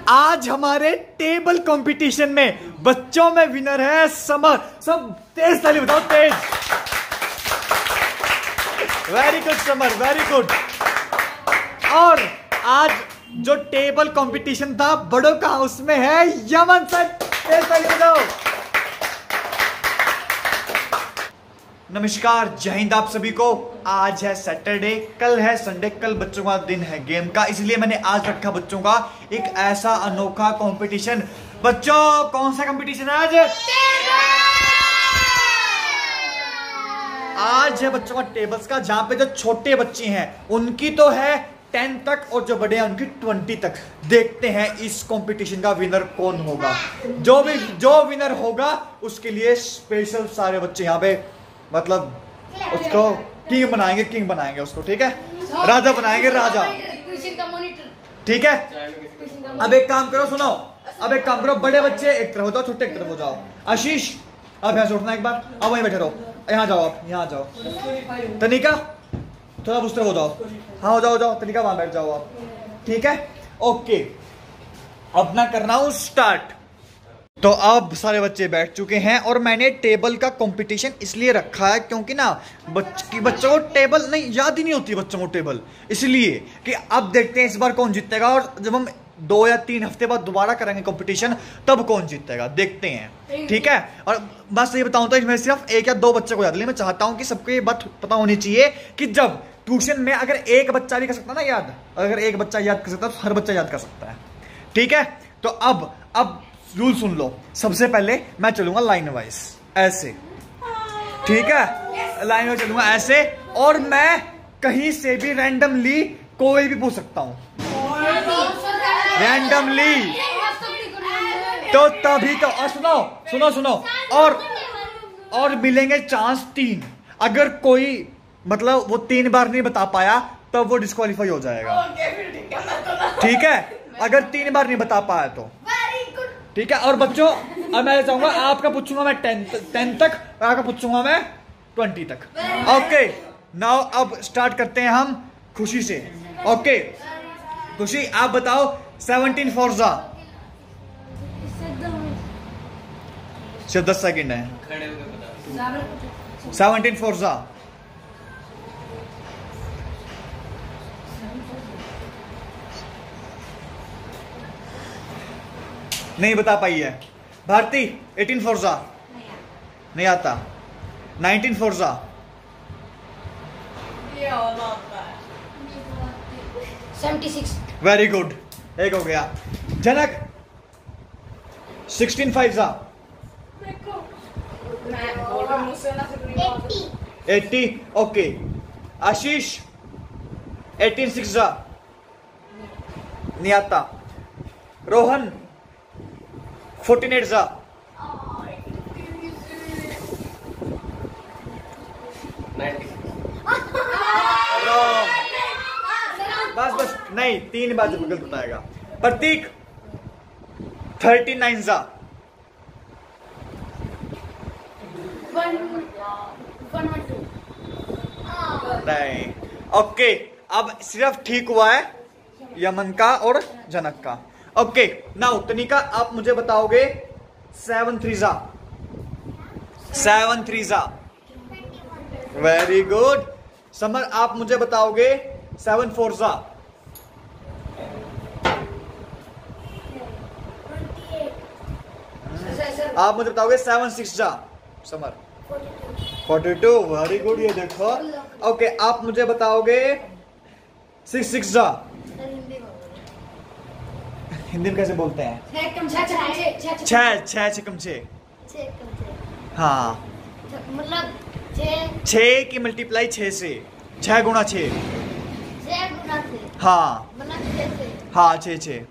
आज हमारे table competition में बच्चों में विनर है समर। सब तेज ताली बताओ, तेज। Very good Samar, very good. और आज जो टेबल कंपटीशन था बड़ों का, उसमें है यमन सर। तेज ताली बजाओ। नमस्कार, जय हिंद आप सभी को। आज है सैटरडे, कल है संडे, कल बच्चों का दिन है गेम का, इसलिए मैंने आज रखा बच्चों का एक ऐसा अनोखा कंपटीशन। बच्चों, कौन सा कंपटीशन है आज? आज है बच्चों का टेबल्स का, जहां पे जो छोटे बच्चे हैं उनकी तो है 10 तक और जो बड़े हैं उनकी 20 तक। देखते हैं इस कंपटीशन का विनर कौन होगा। जो विनर होगा उसके लिए स्पेशल सारे बच्चे यहाँ पे, मतलब उसको किंग बनाएंगे उसको, ठीक है? राजा बनाएंगे, राजा, ठीक है? अब एक काम करो, सुनो, अब एक काम करो, बड़े बच्चे एक तरफ हो जाओ, छोटे एक तरफ हो जाओ। आशीष, आप यहाँ से उठना एक बार, अब वहीं बैठे रहो, यहाँ जाओ, आप यहाँ जाओ। तनिका, थोड़ा उस तरफ हो जाओ, हाँ हो जाओ, तनिका वहां बैठ जाओ आप, ठीक है? ओके, अब मैं करना हूं स्टार्ट। तो अब सारे बच्चे बैठ चुके हैं और मैंने टेबल का कंपटीशन इसलिए रखा है क्योंकि ना बच्चों को टेबल नहीं याद ही नहीं होती, बच्चों को टेबल, इसलिए कि अब देखते हैं इस बार कौन जीतेगा। और जब हम 2 या 3 हफ्ते बाद दोबारा करेंगे कंपटीशन, तब कौन जीतेगा देखते हैं, ठीक है? और बस ये बताऊं तो इसमें सिर्फ 1 या 2 बच्चे को याद नहीं, मैं चाहता हूं कि सबको ये बात पता होनी चाहिए कि जब ट्यूशन में अगर एक बच्चा भी कर सकता ना याद, अगर एक बच्चा याद कर सकता तो हर बच्चा याद कर सकता है, ठीक है? तो अब रूल सुन लो। सबसे पहले मैं चलूंगा लाइन वाइज ऐसे, ठीक है? लाइन वाइज चलूंगा ऐसे, और मैं कहीं से भी रैंडमली कोई भी पूछ सकता हूं, रैंडमली। तो तभी तो, और सुनो और मिलेंगे चांस 3। अगर कोई मतलब वो 3 बार नहीं बता पाया तब वो डिस्क्वालीफाई हो जाएगा, ठीक है? अगर 3 बार नहीं बता पाया तो, ठीक है? और बच्चों, अब मैं चाहूंगा आपका पूछूंगा मैं 10 तक, और आपका पूछूंगा मैं 20 तक। ओके, नाउ अब स्टार्ट करते हैं हम खुशी से। ओके खुशी, आप बताओ 17 फोर्जा। सिर्फ 10 सेकेंड है। 17 फोर्जा। नहीं बता पाई है भारती। 18 फोर्जा नहीं आता। 19 फोर्जा। 76। वेरी गुड, एक हो गया। जनक 16 फाइव्जा। 80। ओके, आशीष 18 सिक्सा नहीं आता। रोहन 48 जा। बस नहीं, 3 बार जब गलत बताएगा। प्रतीक 39 जा। 112 नहीं। ओके, अब सिर्फ ठीक हुआ है यमन का और जनक का। ओके, नाउ तनिका आप मुझे बताओगे 7 3 7 3। Very good. समर आप मुझे बताओगे 7 4। आप मुझे बताओगे 7 6 समर 42। वेरी गुड, ये देखो। ओके, आप मुझे बताओगे 6 6। हिंदी में कैसे बोलते हैं? 6 हाँ, मतलब 6 की मल्टीप्लाई 6 से, 6 गुणा 6। हाँ हाँ, 6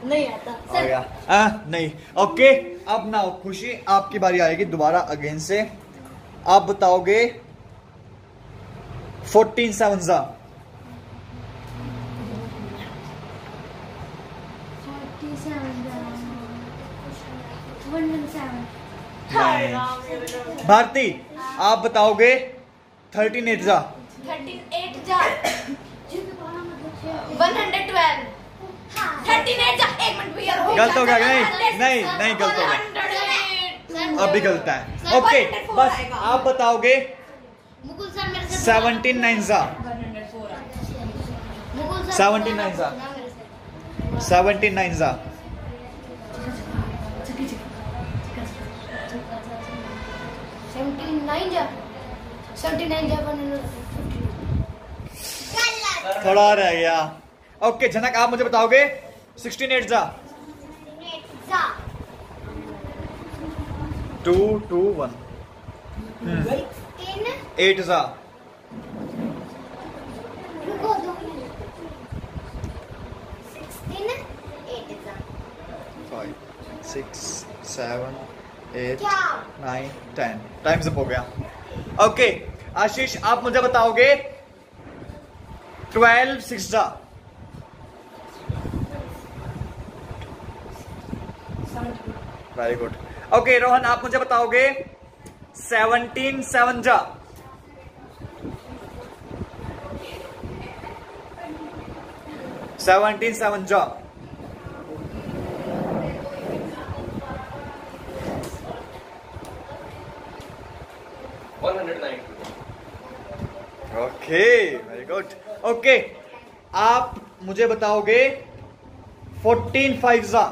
नहीं आता नहीं। ओके, अब ना खुशी आपकी बारी आएगी दोबारा अगेन से। आप बताओगे 14 7 117। भारती आप बताओगे 13 8 जा 38 जा 112 38 जा 1 मिनट भैया गलत हो गया नहीं गलत हो गया, अभी गलत है। ओके बस आप बताओगे मुकुल सर मेरे से 17 9 जा मुकुल सर 79 जा 17 9 जा 79 जा 152 थोड़ा रह गया। ओके जनक आप मुझे बताओगे 16 8 जा 2 2 1 8 जा 5 6 7 8 9 10 टाइम्स अप हो गया। ओके आशीष आप मुझे बताओगे 12 6 जा 'वेरी गुड। ओके रोहन आप मुझे बताओगे 17 7 जा 17 7 जा 109 ओके वेरी गुड। ओके आप मुझे बताओगे 14 5 जा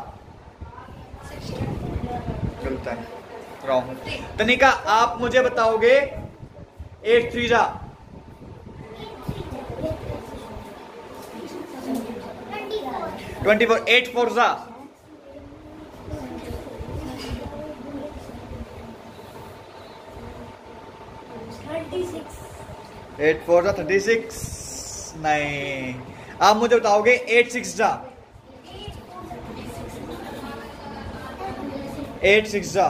गलत है रॉन्ग। तनिका आप मुझे बताओगे 8 3 जा 24 8 4 जा 8 4 जा 36 नहीं। आप मुझे बताओगे 8 6 जा 8 6 जा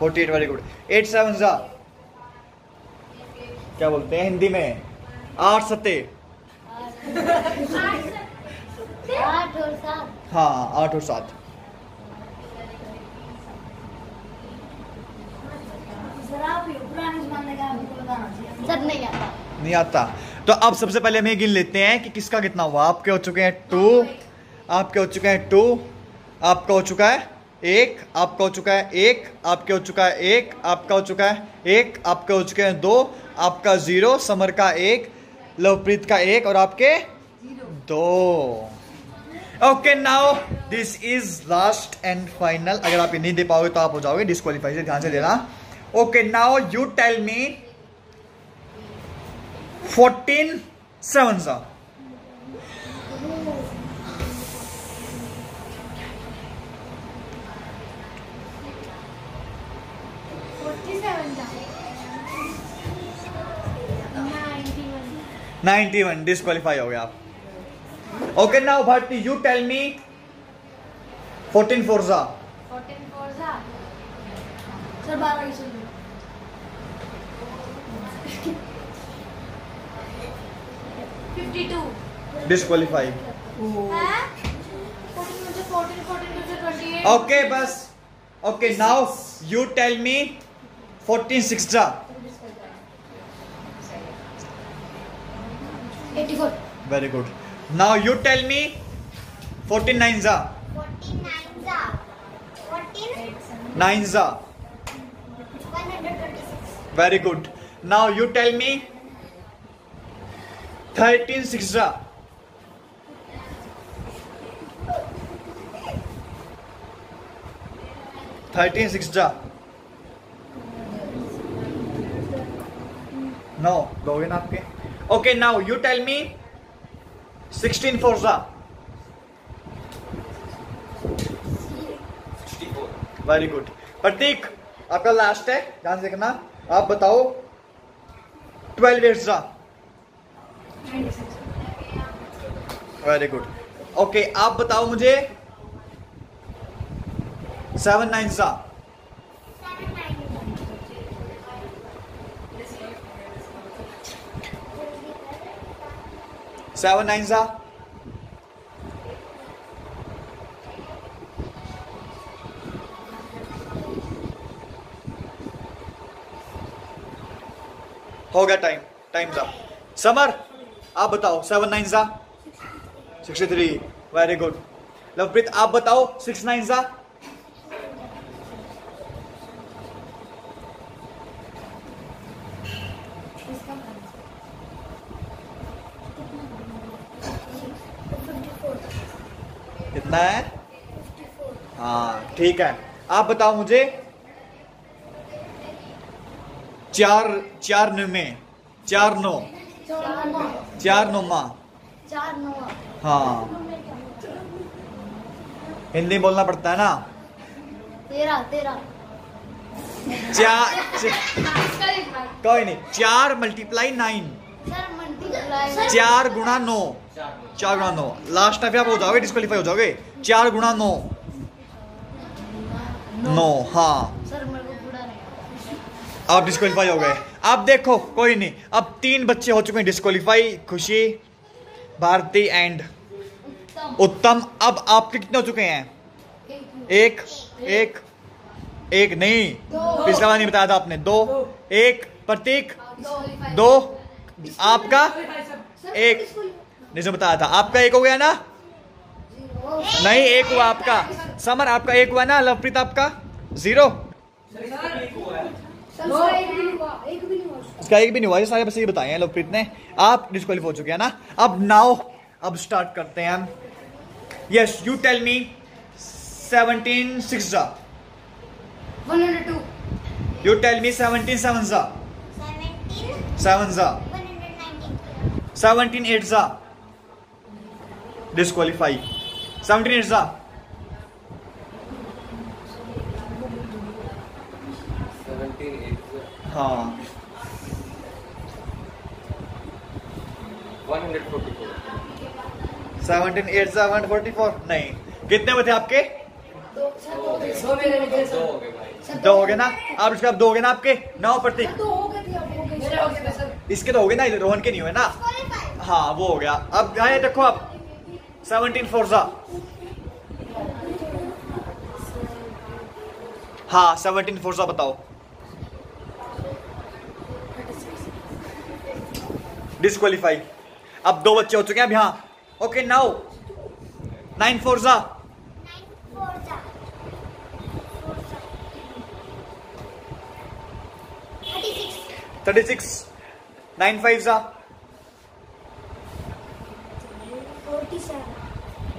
48 वेरी गुड। 8 7 जा क्या बोलते हैं हिंदी में 8 7 8 और 7 हाँ 8 और 7 सर नहीं आता नहीं आता। तो अब सबसे पहले हम ये गिन लेते हैं कि किसका कितना हुआ। आपके हो चुके हैं 2 आपके हो चुके हैं 2 आपका हो चुका है 1 आपका हो चुका है 1 आपके हो चुका है 1 आपका हो चुका है 1 आपके हो चुके हैं 2 आपका 0 समर का 1 लवप्रीत का 1 और आपके 2। Okay now this is last and final. अगर आप ये नहीं दे पाओगे तो आप हो जाओगे डिस्क्वालीफाई से, ध्यान से देना। Okay now you tell me 14 7 जा 91 डिस्क्वालीफाई हो गया आप। Okay now Bharti you tell me 14 4 जा 14 4 जा सर 12 की सुन 52 डिस्क्वालीफाई। है 14 मुझे 14 मुझे 28 ओके बस। Okay now you tell me 14 6 जा 84 very good. Now you tell me 14 9 जा 49 जा 9 जा 126 very good. Now you tell me 13 6 जा 13 6 जा 9 दोगे ना आपके। Okay now you tell me 16 4 जा 64 वेरी गुड। प्रतीक आपका लास्ट है, ध्यान से देखना। आप बताओ 12 8 जा वेरी गुड। ओके आप बताओ मुझे 7 9 जा 7 9 जा हो गया टाइम, टाइम्स अप। समर आप बताओ 7 9 सा 63, वेरी गुड। लवप्रीत आप बताओ 6 9 सा 54। कितना है? हाँ ठीक है। आप बताओ मुझे 4 4 में 4 9 4 9 माँ। 4 9। हाँ हिंदी बोलना पड़ता है ना। 13। कोई नहीं, 4 मल्टीप्लाई 9, सर मल्टीप्लाई 4 गुणा 9, 4 गुणा 9। लास्ट टाइम आप हो जाओगे, डिस्क्वालीफाई हो जाओगे। 4 गुणा 9 9। हाँ सर मेरे को पूरा नहीं। आप डिस्क्वालीफाई हो गए। अब देखो कोई नहीं, अब 3 बच्चे हो चुके हैं डिस्क्वालीफाई, खुशी, भारती एंड उत्तम। अब आपके कितने हो चुके हैं? एक नहीं, पिछला वाला नहीं बताया था आपने। 2 1 प्रतीक 2 आपका 1 नहीं बताया था। आपका 1 हो गया ना? नहीं 1 हुआ आपका। समर आपका 1 हुआ ना? लवप्रीत आपका 0। इसका 1 भी नहीं हुआ। सारे बस ये बताए हैं लवप्रीत ने। आप डिस्क्वालीफाई हो चुके हैं ना। अब नाउ अब स्टार्ट करते हैं हम। यस यू टेल मी 17 6 जा। 102। You tell me 17 7 za 7 za 17 8 za disqualify 17 8 za 17 8 हाँ 144 17 8 za 144 नहीं। कितने बचे आपके? 2 हो गए भाई। 2 हो गए ना। आप इसके अब 2 हो गए ना आपके। 9 प्रतीक इसके तो हो गए ना, रोहन के नहीं हुए ना। हाँ वो हो गया। अब आए देखो आप 17 4 जा। हाँ 17 4 जा बताओ। डिस्क्वालीफाई। अब 2 बच्चे हो चुके हैं अब यहाँ। ओके नाउ 9 4 जा 36 9 5 जा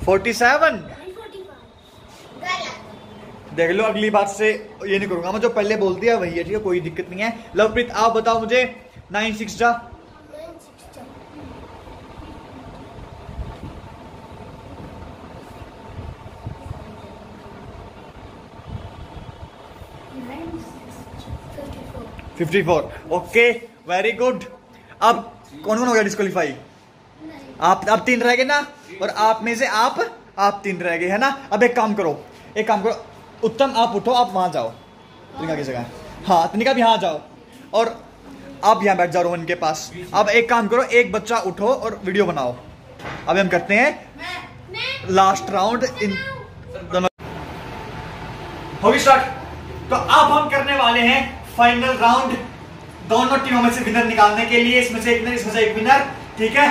47। देख लो अगली बात से ये नहीं करूंगा मैं, जो पहले बोल दिया वही है, ठीक है कोई दिक्कत नहीं है। लवप्रीत आप बताओ मुझे 9 6 जा 54। Okay very good. अब कौन कौन हो गया डिस्क्वालीफाई? आप 3 रह गए ना, और आप में से आप 3 रह गए है ना। अब एक काम करो उत्तम आप उठो, आप वहां जाओ तनिका की जगह। हाँ तनिका भी यहाँ जाओ और आप यहाँ बैठ जाओ रोहन के पास। अब एक काम करो, एक बच्चा उठो और वीडियो बनाओ। अब हम करते हैं लास्ट राउंड। इन दोनों होगी स्टार्ट। तो अब हम करने वाले हैं फाइनल राउंड, दोनों टीमों में से विनर निकालने के लिए। इसमें से एक विनर, इसमें से एक विनर, ठीक है।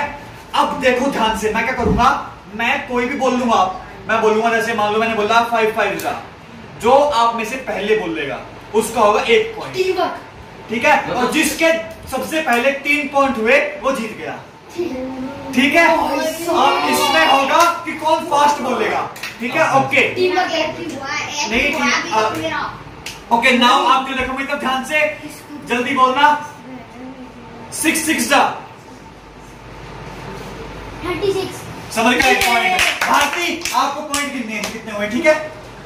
अब देखो ध्यान से, मैं क्या करूंगा, मैं कोई भी बोल लूंगा। मैं बोलूंगा जैसे मान लो मैंने बोला 5 5 जा, जो आप में से पहले बोल लेगा उसका होगा 1 पॉइंट, ठीक है। और जिसके सबसे पहले 3 पॉइंट हुए वो जीत गया, ठीक है। अब इसमें होगा कि कौन फास्ट बोलेगा, ठीक है। ओके नहीं ओके नाउ आप क्यों देखोगे तो ध्यान से जल्दी बोलना। 6 6 जा 36। समझ का 1 पॉइंट। भारती आपको पॉइंट कितने हुए, ठीक है।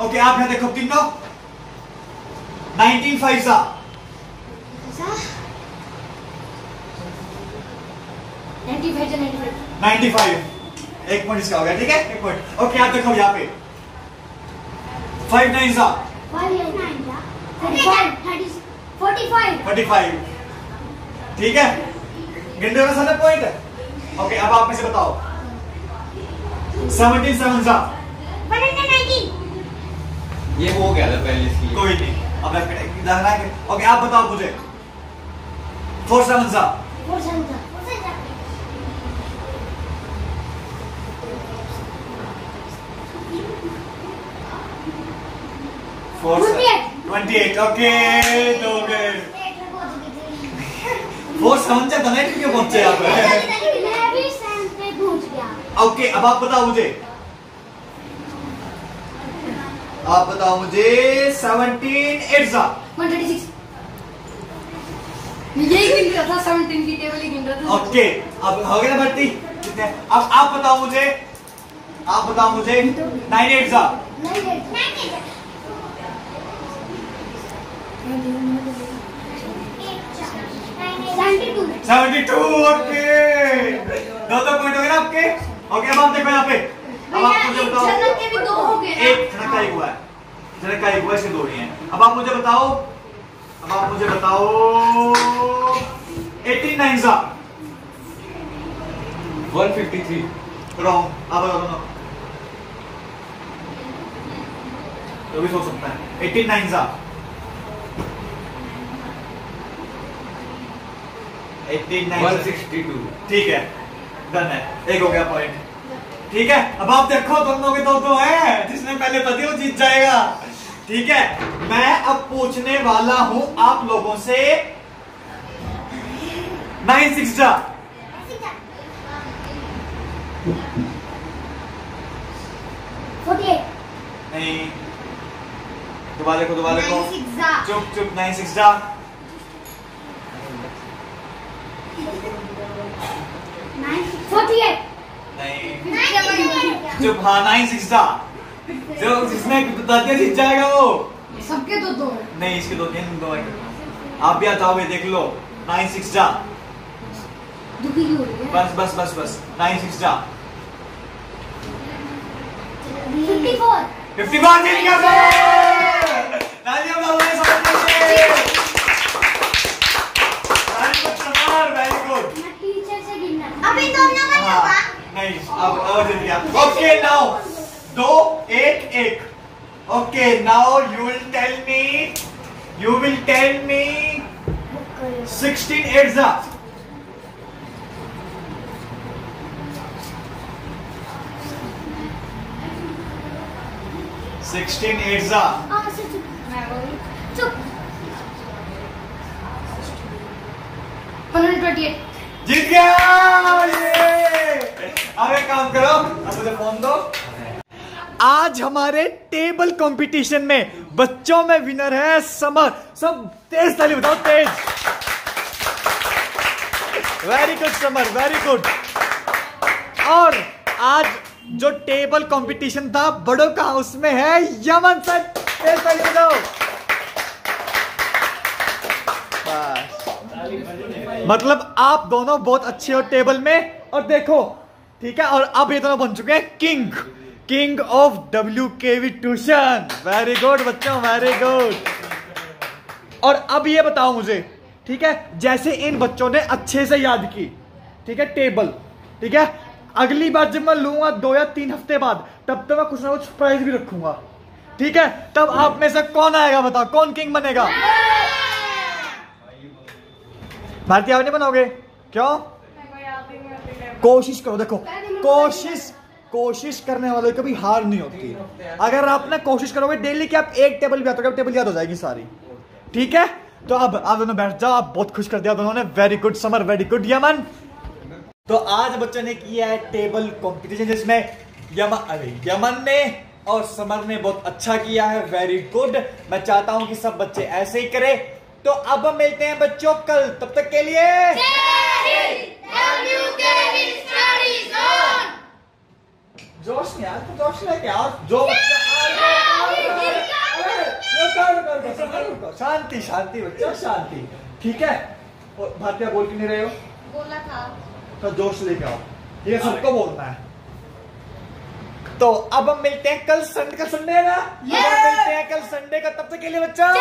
ओके आप यहां देखो कितनों 19 5 जा 95। 1 पॉइंट इसका हो गया, ठीक है 1 पॉइंट। ओके आप देखो यहाँ पे 5 9 जा 45, ठीक है। गिनने में सारे पॉइंट है। ओके अब आप में से बताओ 17 7 जा 119। ये हो गया था पहले इसलिए। कोई नहीं, अब ओके आप बताओ मुझे 4 7 जा 4 7 जा 4 28 ओके तो गए 4 7 जा कनेक्ट क्यों पहुंचे आप? मैं भी सेंस पे पहुंच गया। ओके अब आप बताओ मुझे 17 8 जा 136 यही गिन रहा था 17 की टेबल ही गिन रहा था। ओके अब हो गया ना भर्ती कितने? अब आप बताओ मुझे 9 8 जा 72 ओके दो पॉइंट हो गए ना आपके। ओके अब आप देखो यहाँ पे अब आप मुझे बताओ झनक के भी 2 हो गए। एक झनक का एक हुआ है इसके 2 ही हैं। अब आप मुझे बताओ 18 9 जा 153 रॉन्ग। आप बताओ दोनों तो भी सोच सकता है 18 9 जा 18 9 162 ठीक है डन है एक हो गया पॉइंट। ठीक है अब आप देखो दोनों के 2 है जिसने पहले पति वो जीत जाएगा। ठीक है मैं अब पूछने वाला हूं आप लोगों से 9 6 जा 48 नहीं दोबारा देखो 9 6 जा चुप 9 6 जा 48 नहीं चुप हाँ 9 6 जा जो जिसने बता दिया जीत जाएगा वो। सबके 2 नहीं इसके 2 है आप भी आ जाओगे देख लो 9 6 जा दुखी क्यों हो रही है? बस 9 6 जा 54 51 जीत गया सर तालियां बजाओ सबके वेरी गुड मैं टीचर से गिनना अभी दोनों का होगा। नहीं अब जीत गया। Okay now 2 1 1 okay now you will tell me 16 8 जा 16 8 जा चुप 128 जीत गया ये। अब एक काम करो अब मुझे फोन दो। आज हमारे टेबल कंपटीशन में बच्चों में विनर है समर। सब तेज ताली बताओ तेज। Very good Samar very good. और आज जो टेबल कंपटीशन था बड़ों का उसमें है यमन सर। तेज ताली बजाओ। मतलब आप दोनों बहुत अच्छे हो टेबल में। और देखो ठीक है और अब ये दोनों बन चुके हैं king of WKV tuition. Very good बच्चों वेरी गुड। और अब ये बताओ मुझे ठीक है जैसे इन बच्चों ने अच्छे से याद की ठीक है टेबल ठीक है अगली बार जब मैं लूंगा 2 या 3 हफ्ते बाद तब तो मैं कुछ ना कुछ प्राइज भी रखूंगा ठीक है। तब आप में से कौन आएगा बताओ कौन किंग बनेगा? भारतीय आप नहीं बनोगे क्यों? कोशिश करो देखो कोशिश करने वालों की कभी हार नहीं होती। अगर आप ना कोशिश करोगे डेली कि आप एक टेबल भी आता टेबल याद हो जाएगी सारी। ठीक है तो अब आप दोनों बैठ जाओ। आप बहुत खुश कर दिया दोनों ने। Very good Samar very good Yemen. तो आज बच्चों ने किया है टेबल कंपटीशन जिसमें यमन ने और समर ने बहुत अच्छा किया है। Very good. मैं चाहता हूं कि सब बच्चे ऐसे ही करें। तो अब हम मिलते हैं बच्चों कल। तब तक के लिए जोश नहीं यार जोश है क्या? जो शांति शांति बच्चा शांति। ठीक है और भारतीय बोल क्यों नहीं रहे हो? बोला था तो जोश लेके आओ। ये सबको बोलना है। तो अब हम मिलते हैं कल संडे है ना। अब हम मिलते हैं कल संडे का। तब तक के लिए बच्चा